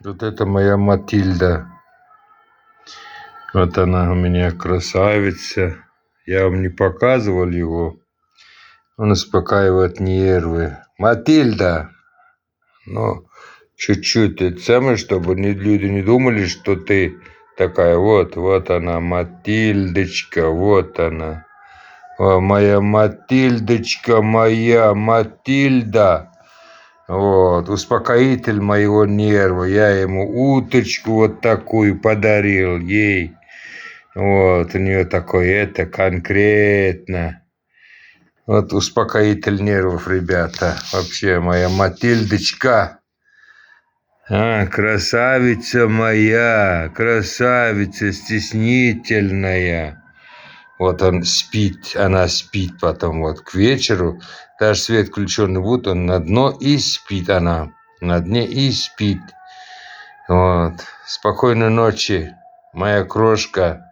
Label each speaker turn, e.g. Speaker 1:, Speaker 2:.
Speaker 1: Вот это моя Матильда. Вот она у меня красавица. Я вам не показывал его. Он успокаивает нервы. Матильда! Ну, чуть-чуть это самое, чтобы люди не думали, что ты такая. Вот она, Матильдочка, вот она. О, моя Матильдочка, моя Матильда. Вот, успокоитель моего нерва. Я ему уточку вот такую подарил ей. Вот, у нее такое конкретно. Вот успокоитель нервов, ребята. Вообще, моя Матильдочка. Красавица моя, красавица стеснительная. Вот он спит, она спит потом вот к вечеру. Даже свет включенный будет, он на дно и спит она. На дне и спит. Вот. Спокойной ночи, моя крошка.